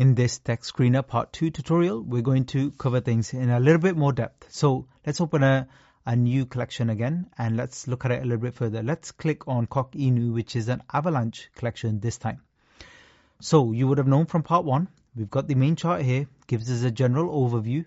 In this Tech Screener Part 2 tutorial, we're going to cover things in a little bit more depth. So let's open a new collection again and let's look at it a little bit further. Let's click on Koch Inu, which is an Avalanche collection this time. So you would have known from Part 1, we've got the main chart here, gives us a general overview.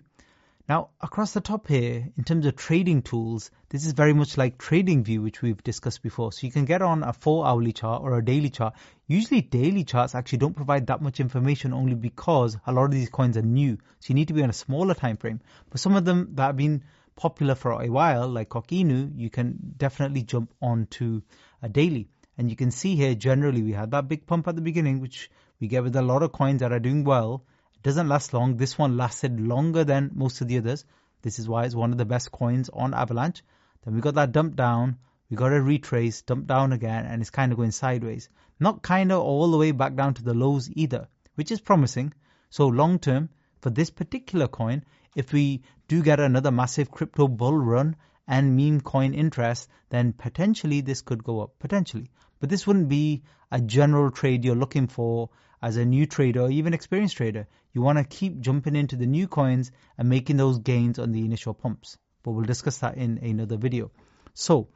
Now, across the top here, in terms of trading tools, this is very much like TradingView, which we've discussed before. So you can get on a 4-hourly chart or a daily chart. Usually daily charts actually don't provide that much information only because a lot of these coins are new. So you need to be on a smaller time frame. But some of them that have been popular for a while, like Koch Inu, you can definitely jump onto a daily. And you can see here, generally, we had that big pump at the beginning, which we get with a lot of coins that are doing well. Doesn't last long. This one lasted longer than most of the others. This is why it's one of the best coins on Avalanche. Then we got that dump down. We got a retrace, dump down again, and it's kind of going sideways. Not kind of all the way back down to the lows either, which is promising. So long term, for this particular coin, if we do get another massive crypto bull run and meme coin interest, then potentially this could go up, potentially. But this wouldn't be a general trade you're looking for as a new trader or even experienced trader. You want to keep jumping into the new coins and making those gains on the initial pumps. But we'll discuss that in another video. So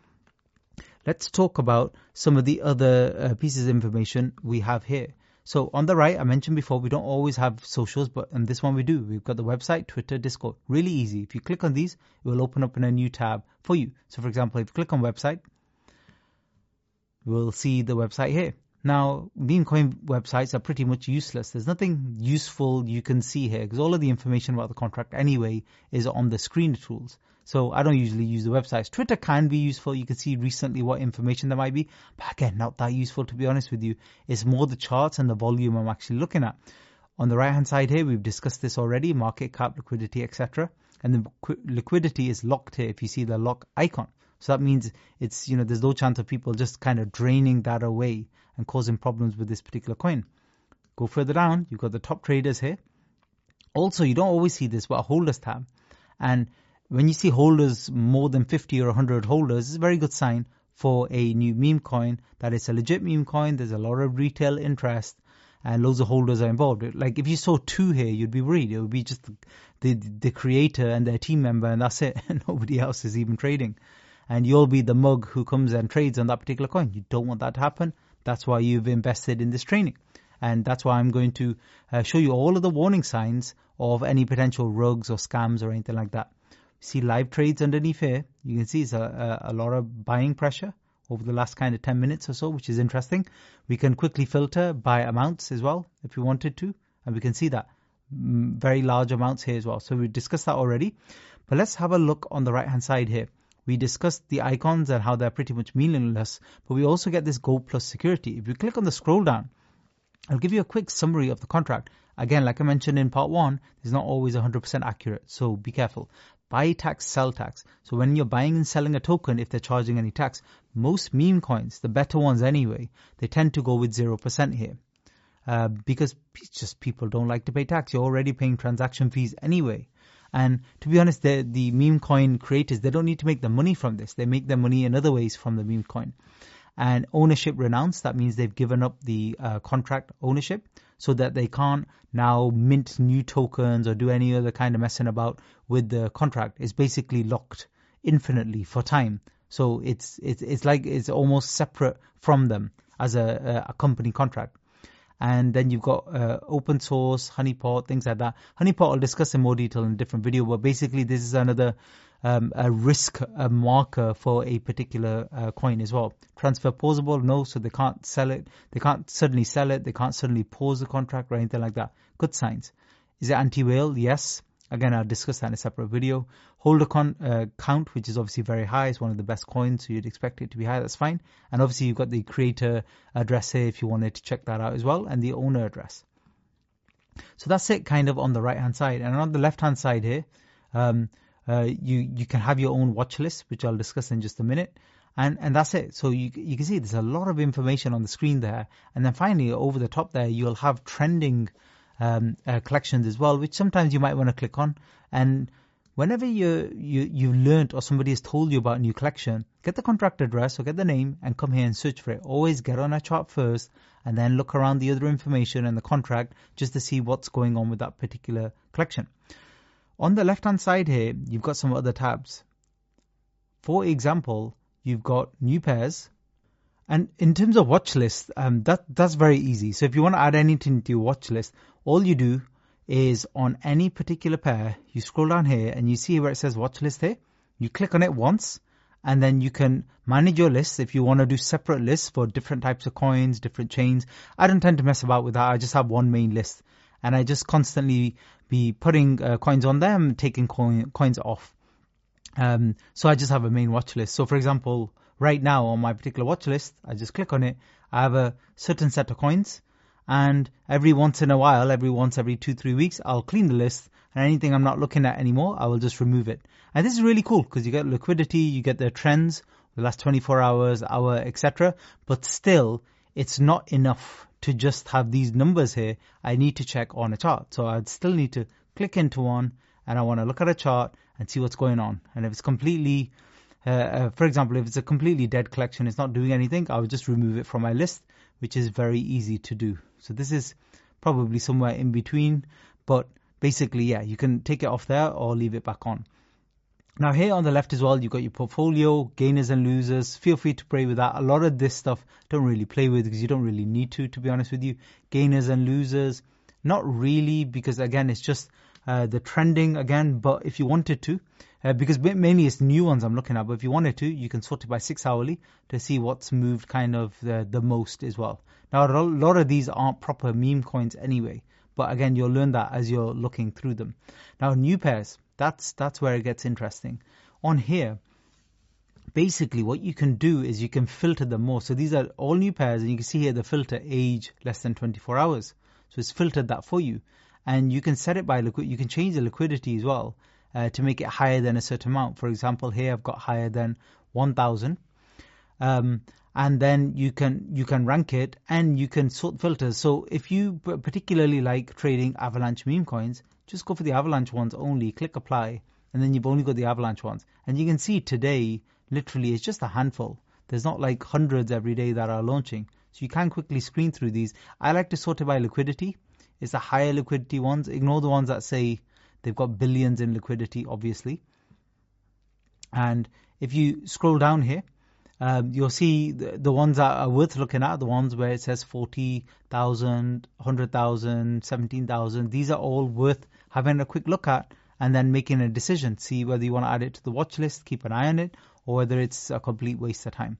let's talk about some of the other pieces of information we have here. So on the right, I mentioned before, we don't always have socials, but on this one we do. We've got the website, Twitter, Discord. Really easy. If you click on these, it will open up in a new tab for you. So for example, if you click on website, we'll see the website here. Now, meme coin websites are pretty much useless. There's nothing useful you can see here because all of the information about the contract anyway is on the screen tools. So I don't usually use the websites. Twitter can be useful. You can see recently what information there might be. But again, not that useful to be honest with you. It's more the charts and the volume I'm actually looking at. On the right hand side here, we've discussed this already, market cap, liquidity, etc. And the liquidity is locked here if you see the lock icon. So that means it's, there's no chance of people just kind of draining that away and causing problems with this particular coin. Go further down, you've got the top traders here. Also, you don't always see this, but a holders tab. And when you see holders, more than 50 or 100 holders, it's a very good sign for a new meme coin, that it's a legit meme coin. There's a lot of retail interest and loads of holders are involved. Like if you saw 2 here, you'd be worried. It would be just the creator and their team member and that's it. And nobody else is even trading. And you'll be the mug who comes and trades on that particular coin. You don't want that to happen. That's why you've invested in this training. And that's why I'm going to show you all of the warning signs of any potential rogues or scams or anything like that. See live trades underneath here. You can see it's a lot of buying pressure over the last kind of 10 minutes or so, which is interesting. We can quickly filter by amounts as well if we wanted to. And we can see that very large amounts here as well. So we discussed that already. But let's have a look on the right hand side here. We discussed the icons and how they're pretty much meaningless, but we also get this gold plus security. If you click on the scroll down, I'll give you a quick summary of the contract. Again, like I mentioned in part 1, it's not always 100% accurate, so be careful. Buy tax, sell tax. So when you're buying and selling a token, if they're charging any tax, most meme coins, the better ones anyway, they tend to go with 0% here. Because just people don't like to pay tax. You're already paying transaction fees anyway. And to be honest, the meme coin creators, they don't need to make the money from this. They make their money in other ways from the meme coin. And ownership renounced, that means they've given up the contract ownership so that they can't now mint new tokens or do any other kind of messing about with the contract. It's basically locked infinitely for time. So it's like it's almost separate from them as a company contract. And then you've got open source, honeypot, things like that. Honeypot I'll discuss in more detail in a different video, but basically this is another a risk marker for a particular coin as well. Transfer pausable, no, so they can't sell it. They can't suddenly sell it. They can't suddenly pause the contract or anything like that. Good signs. Is it anti-whale? Yes. Again, I'll discuss that in a separate video. Holder count, which is obviously very high. It's one of the best coins, so you'd expect it to be high. That's fine. And obviously, you've got the creator address here if you wanted to check that out as well, and the owner address. So that's it kind of on the right-hand side. And on the left-hand side here, you can have your own watch list, which I'll discuss in just a minute. And that's it. So you can see there's a lot of information on the screen there. And then finally, over the top there, you'll have trending collections as well, which sometimes you might want to click on. And whenever you've learnt or somebody has told you about a new collection, get the contract address or get the name and come here and search for it. Always get on a chart first and then look around the other information and the contract just to see what's going on with that particular collection. On the left-hand side here, you've got some other tabs. For example, you've got new pairs. And in terms of watch list, that's very easy. So if you want to add anything to your watch list, all you do is on any particular pair, you scroll down here and you see where it says watch list here. You click on it once and then you can manage your lists if you want to do separate lists for different types of coins, different chains. I don't tend to mess about with that. I just have one main list and I just constantly be putting coins on them, taking coins off. So I just have a main watch list. So for example, right now on my particular watch list, I just click on it. I have a certain set of coins. And every once in a while, every 2-3 weeks, I'll clean the list. And anything I'm not looking at anymore, I will just remove it. And this is really cool because you get liquidity, you get the trends, the last 24 hours, hour, etc. But still, it's not enough to just have these numbers here. I need to check on a chart. So I'd still need to click into one and I want to look at a chart and see what's going on. And if it's completely, for example, if it's a completely dead collection, it's not doing anything, I would just remove it from my list, which is very easy to do. So this is probably somewhere in between, but basically, yeah, you can take it off there or leave it back on. Now here on the left as well, you've got your portfolio, gainers and losers. Feel free to play with that. A lot of this stuff don't really play with because you don't really need to be honest with you. Gainers and losers, not really, because again, it's just the trending again, but if you wanted to, because mainly it's new ones I'm looking at, but if you wanted to, you can sort it by 6 hourly to see what's moved kind of the most as well. Now, a lot of these aren't proper meme coins anyway, but again, you'll learn that as you're looking through them. Now, new pairs, that's where it gets interesting. On here, basically what you can do is you can filter them more. So these are all new pairs, and you can see here the filter age less than 24 hours. So it's filtered that for you. And you can set it by you can change the liquidity as well to make it higher than a certain amount. For example, here I've got higher than 1,000. And then you can rank it and you can sort filters. So if you particularly like trading Avalanche meme coins, just go for the Avalanche ones only, click apply, and then you've only got the Avalanche ones. And you can see today, literally, it's just a handful. There's not like hundreds every day that are launching. So you can quickly screen through these. I like to sort it by liquidity. It's the higher liquidity ones. Ignore the ones that say they've got billions in liquidity, obviously. And if you scroll down here, you'll see the ones that are worth looking at, the ones where it says 40,000, 100,000, 17,000. These are all worth having a quick look at and then making a decision. See whether you want to add it to the watch list, keep an eye on it, or whether it's a complete waste of time.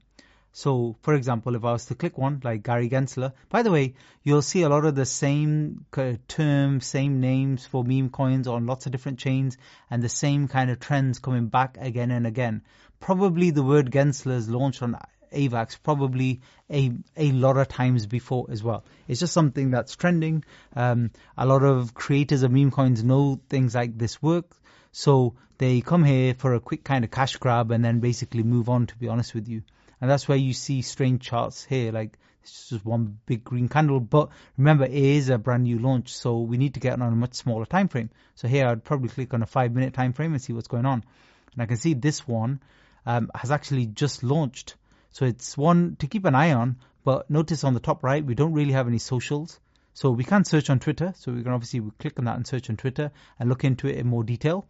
So, for example, if I was to click one like Gary Gensler, by the way, you'll see a lot of the same terms, same names for meme coins on lots of different chains and the same kind of trends coming back again and again. Probably the word Gensler's launched on AVAX probably a lot of times before as well. It's just something that's trending. A lot of creators of meme coins know things like this work. So they come here for a quick kind of cash grab and then basically move on, to be honest with you. And that's where you see strange charts here, like it's just one big green candle. But remember, it is a brand new launch, so we need to get on a much smaller time frame. So here I'd probably click on a 5-minute time frame and see what's going on. And I can see this one has actually just launched. So it's one to keep an eye on. But notice on the top right, we don't really have any socials. So we can search on Twitter. So we can obviously click on that and search on Twitter and look into it in more detail.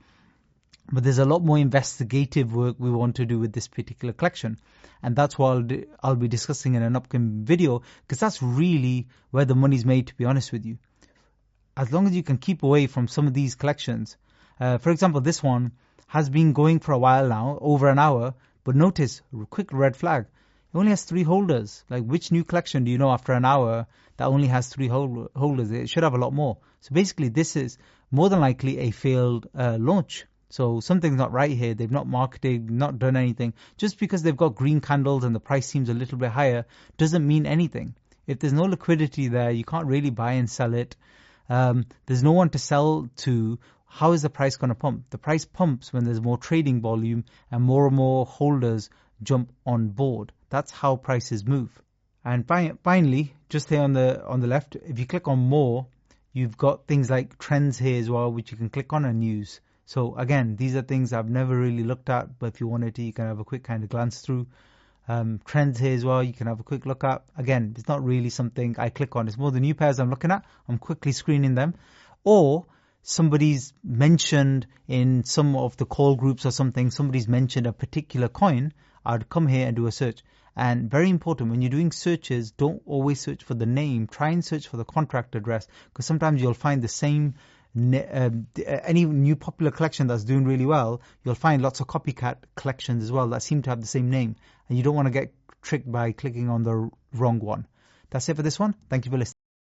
But there's a lot more investigative work we want to do with this particular collection. And that's what I'll be discussing in an upcoming video, because that's really where the money's made, to be honest with you. As long as you can keep away from some of these collections. For example, this one has been going for a while now, over an hour. But notice, quick red flag. It only has 3 holders. Like, which new collection do you know after an hour that only has 3 holders? It should have a lot more. So basically, this is more than likely a failed launch. So something's not right here. They've not marketed, not done anything. Just because they've got green candles and the price seems a little bit higher doesn't mean anything. If there's no liquidity there, you can't really buy and sell it. There's no one to sell to. How is the price going to pump? The price pumps when there's more trading volume and more holders jump on board. That's how prices move. And finally, just here on the left, if you click on more, you've got things like trends here as well, which you can click on and use. So again, these are things I've never really looked at, but if you wanted to, you can have a quick kind of glance through. Trends here as well, you can have a quick look at. Again, it's not really something I click on. It's more the new pairs I'm looking at. I'm quickly screening them. Or somebody's mentioned in some of the call groups or something, somebody's mentioned a particular coin, I'd come here and do a search. And very important, when you're doing searches, don't always search for the name. Try and search for the contract address, because sometimes you'll find the same, any new popular collection that's doing really well, you'll find lots of copycat collections as well that seem to have the same name. And you don't want to get tricked by clicking on the wrong one. That's it for this one. Thank you for listening.